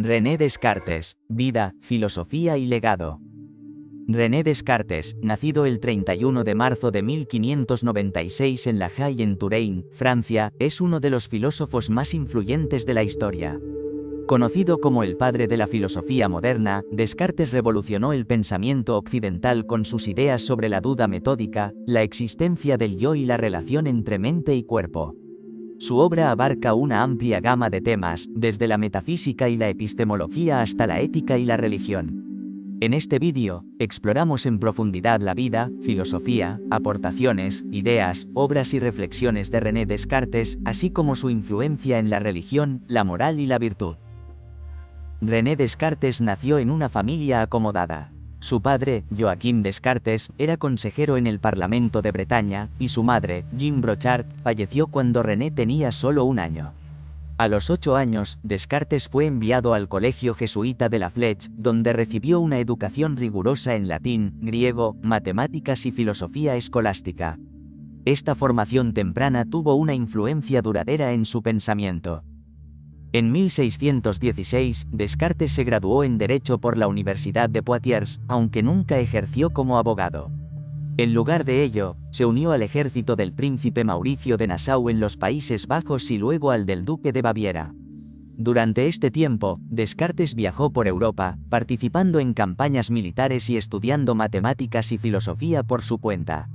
René Descartes, vida, filosofía y legado. René Descartes, nacido el 31 de marzo de 1596 en La Haye en Touraine, Francia, es uno de los filósofos más influyentes de la historia. Conocido como el padre de la filosofía moderna, Descartes revolucionó el pensamiento occidental con sus ideas sobre la duda metódica, la existencia del yo y la relación entre mente y cuerpo. Su obra abarca una amplia gama de temas, desde la metafísica y la epistemología hasta la ética y la religión. En este vídeo, exploramos en profundidad la vida, filosofía, aportaciones, ideas, obras y reflexiones de René Descartes, así como su influencia en la religión, la moral y la virtud. René Descartes nació en una familia acomodada. Su padre, Joaquim Descartes, era consejero en el Parlamento de Bretaña, y su madre, Jean Brochard, falleció cuando René tenía solo un año. A los 8 años, Descartes fue enviado al colegio jesuita de La Flèche, donde recibió una educación rigurosa en latín, griego, matemáticas y filosofía escolástica. Esta formación temprana tuvo una influencia duradera en su pensamiento. En 1616, Descartes se graduó en Derecho por la Universidad de Poitiers, aunque nunca ejerció como abogado. En lugar de ello, se unió al ejército del príncipe Mauricio de Nassau en los Países Bajos y luego al del duque de Baviera. Durante este tiempo, Descartes viajó por Europa, participando en campañas militares y estudiando matemáticas y filosofía por su cuenta.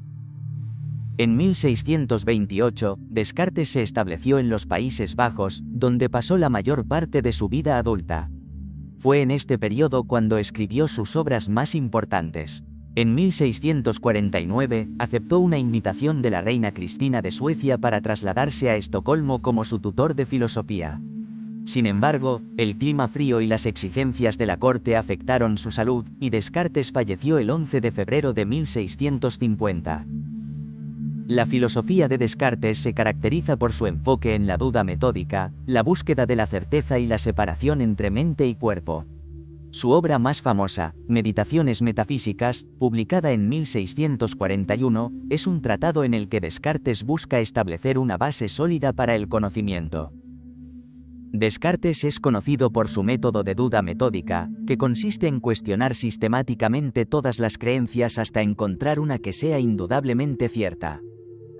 En 1628, Descartes se estableció en los Países Bajos, donde pasó la mayor parte de su vida adulta. Fue en este periodo cuando escribió sus obras más importantes. En 1649, aceptó una invitación de la reina Cristina de Suecia para trasladarse a Estocolmo como su tutor de filosofía. Sin embargo, el clima frío y las exigencias de la corte afectaron su salud, y Descartes falleció el 11 de febrero de 1650. La filosofía de Descartes se caracteriza por su enfoque en la duda metódica, la búsqueda de la certeza y la separación entre mente y cuerpo. Su obra más famosa, Meditaciones metafísicas, publicada en 1641, es un tratado en el que Descartes busca establecer una base sólida para el conocimiento. Descartes es conocido por su método de duda metódica, que consiste en cuestionar sistemáticamente todas las creencias hasta encontrar una que sea indudablemente cierta.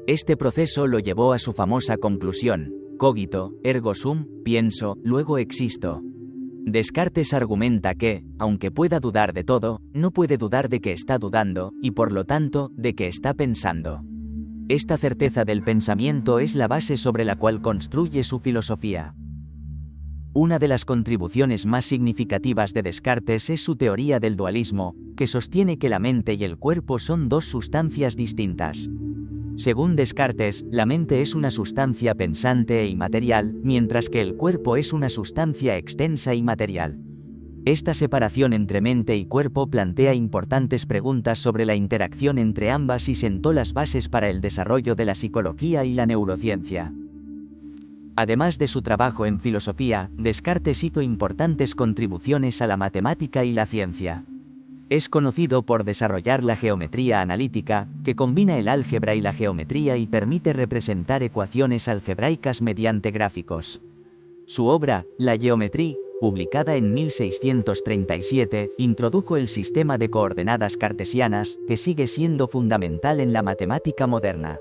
Este proceso lo llevó a su famosa conclusión: cogito, ergo sum, pienso, luego existo. Descartes argumenta que, aunque pueda dudar de todo, no puede dudar de que está dudando, y por lo tanto, de que está pensando. Esta certeza del pensamiento es la base sobre la cual construye su filosofía. Una de las contribuciones más significativas de Descartes es su teoría del dualismo, que sostiene que la mente y el cuerpo son dos sustancias distintas. Según Descartes, la mente es una sustancia pensante e inmaterial, mientras que el cuerpo es una sustancia extensa y material. Esta separación entre mente y cuerpo plantea importantes preguntas sobre la interacción entre ambas y sentó las bases para el desarrollo de la psicología y la neurociencia. Además de su trabajo en filosofía, Descartes hizo importantes contribuciones a la matemática y la ciencia. Es conocido por desarrollar la geometría analítica, que combina el álgebra y la geometría y permite representar ecuaciones algebraicas mediante gráficos. Su obra, La Géométrie, publicada en 1637, introdujo el sistema de coordenadas cartesianas, que sigue siendo fundamental en la matemática moderna.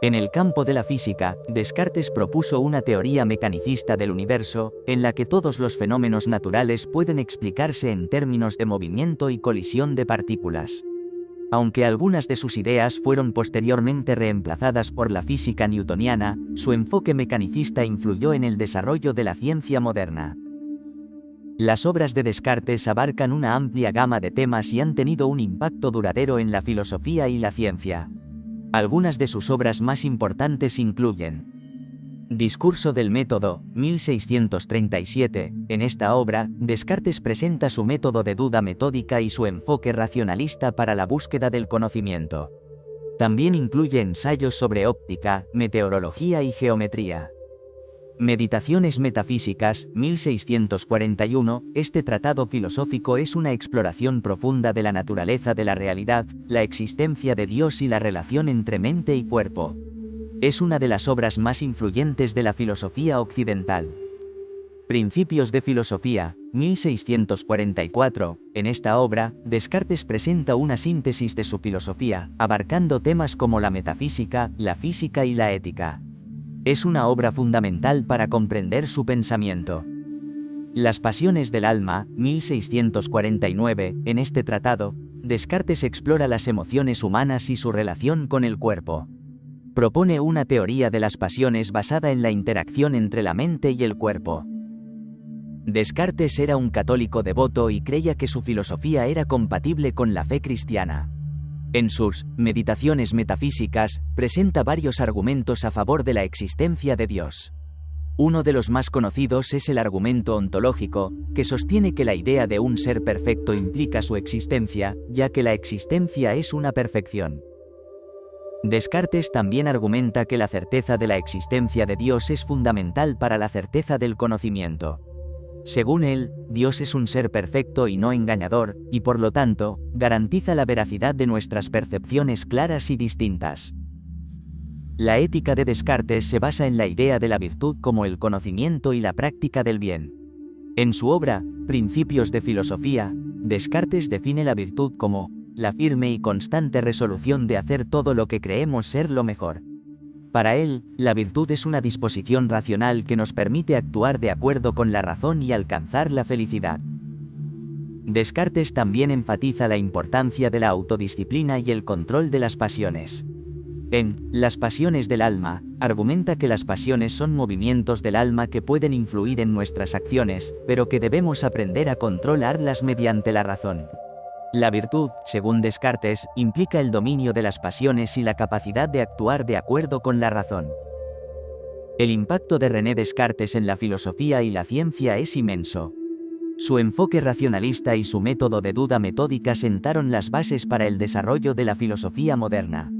En el campo de la física, Descartes propuso una teoría mecanicista del universo, en la que todos los fenómenos naturales pueden explicarse en términos de movimiento y colisión de partículas. Aunque algunas de sus ideas fueron posteriormente reemplazadas por la física newtoniana, su enfoque mecanicista influyó en el desarrollo de la ciencia moderna. Las obras de Descartes abarcan una amplia gama de temas y han tenido un impacto duradero en la filosofía y la ciencia. Algunas de sus obras más importantes incluyen Discurso del método, 1637. En esta obra, Descartes presenta su método de duda metódica y su enfoque racionalista para la búsqueda del conocimiento. También incluye ensayos sobre óptica, meteorología y geometría. Meditaciones metafísicas, 1641. Este tratado filosófico es una exploración profunda de la naturaleza de la realidad, la existencia de Dios y la relación entre mente y cuerpo. Es una de las obras más influyentes de la filosofía occidental. Principios de filosofía, 1644. En esta obra, Descartes presenta una síntesis de su filosofía, abarcando temas como la metafísica, la física y la ética. Es una obra fundamental para comprender su pensamiento. Las pasiones del alma, 1649. En este tratado, Descartes explora las emociones humanas y su relación con el cuerpo. Propone una teoría de las pasiones basada en la interacción entre la mente y el cuerpo. Descartes era un católico devoto y creía que su filosofía era compatible con la fe cristiana. En sus Meditaciones metafísicas, presenta varios argumentos a favor de la existencia de Dios. Uno de los más conocidos es el argumento ontológico, que sostiene que la idea de un ser perfecto implica su existencia, ya que la existencia es una perfección. Descartes también argumenta que la certeza de la existencia de Dios es fundamental para la certeza del conocimiento. Según él, Dios es un ser perfecto y no engañador, y por lo tanto, garantiza la veracidad de nuestras percepciones claras y distintas. La ética de Descartes se basa en la idea de la virtud como el conocimiento y la práctica del bien. En su obra, Principios de filosofía, Descartes define la virtud como la firme y constante resolución de hacer todo lo que creemos ser lo mejor. Para él, la virtud es una disposición racional que nos permite actuar de acuerdo con la razón y alcanzar la felicidad. Descartes también enfatiza la importancia de la autodisciplina y el control de las pasiones. En Las pasiones del alma, argumenta que las pasiones son movimientos del alma que pueden influir en nuestras acciones, pero que debemos aprender a controlarlas mediante la razón. La virtud, según Descartes, implica el dominio de las pasiones y la capacidad de actuar de acuerdo con la razón. El impacto de René Descartes en la filosofía y la ciencia es inmenso. Su enfoque racionalista y su método de duda metódica sentaron las bases para el desarrollo de la filosofía moderna.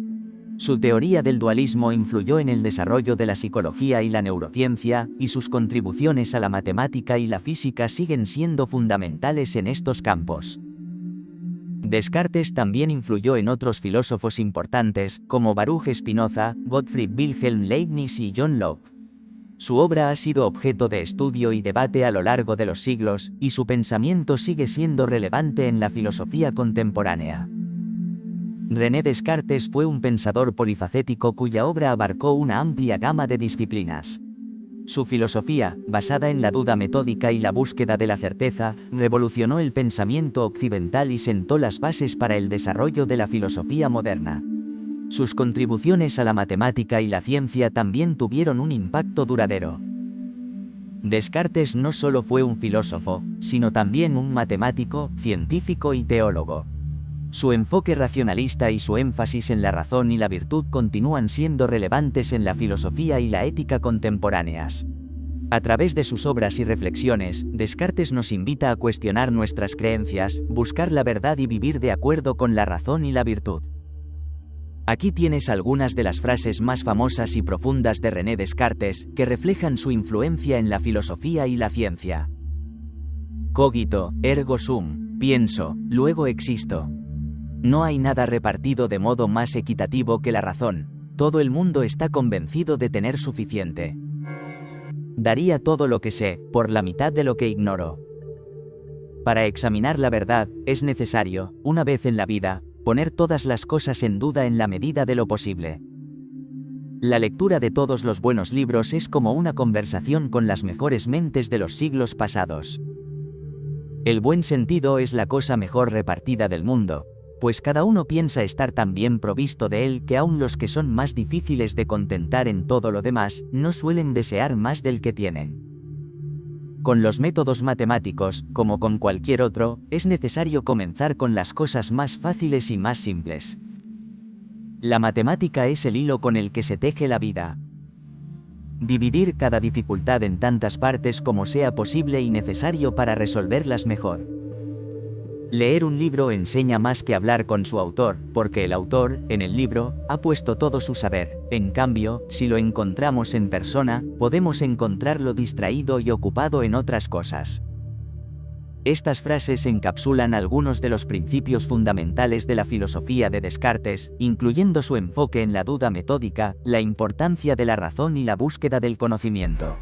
Su teoría del dualismo influyó en el desarrollo de la psicología y la neurociencia, y sus contribuciones a la matemática y la física siguen siendo fundamentales en estos campos. Descartes también influyó en otros filósofos importantes, como Baruch Spinoza, Gottfried Wilhelm Leibniz y John Locke. Su obra ha sido objeto de estudio y debate a lo largo de los siglos, y su pensamiento sigue siendo relevante en la filosofía contemporánea. René Descartes fue un pensador polifacético cuya obra abarcó una amplia gama de disciplinas. Su filosofía, basada en la duda metódica y la búsqueda de la certeza, revolucionó el pensamiento occidental y sentó las bases para el desarrollo de la filosofía moderna. Sus contribuciones a la matemática y la ciencia también tuvieron un impacto duradero. Descartes no solo fue un filósofo, sino también un matemático, científico y teólogo. Su enfoque racionalista y su énfasis en la razón y la virtud continúan siendo relevantes en la filosofía y la ética contemporáneas. A través de sus obras y reflexiones, Descartes nos invita a cuestionar nuestras creencias, buscar la verdad y vivir de acuerdo con la razón y la virtud. Aquí tienes algunas de las frases más famosas y profundas de René Descartes, que reflejan su influencia en la filosofía y la ciencia. Cogito, ergo sum, pienso, luego existo. No hay nada repartido de modo más equitativo que la razón, todo el mundo está convencido de tener suficiente. Daría todo lo que sé, por la mitad de lo que ignoro. Para examinar la verdad, es necesario, una vez en la vida, poner todas las cosas en duda en la medida de lo posible. La lectura de todos los buenos libros es como una conversación con las mejores mentes de los siglos pasados. El buen sentido es la cosa mejor repartida del mundo, pues cada uno piensa estar tan bien provisto de él que aun los que son más difíciles de contentar en todo lo demás, no suelen desear más del que tienen. Con los métodos matemáticos, como con cualquier otro, es necesario comenzar con las cosas más fáciles y más simples. La matemática es el hilo con el que se teje la vida. Dividir cada dificultad en tantas partes como sea posible y necesario para resolverlas mejor. Leer un libro enseña más que hablar con su autor, porque el autor, en el libro, ha puesto todo su saber. En cambio, si lo encontramos en persona, podemos encontrarlo distraído y ocupado en otras cosas. Estas frases encapsulan algunos de los principios fundamentales de la filosofía de Descartes, incluyendo su enfoque en la duda metódica, la importancia de la razón y la búsqueda del conocimiento.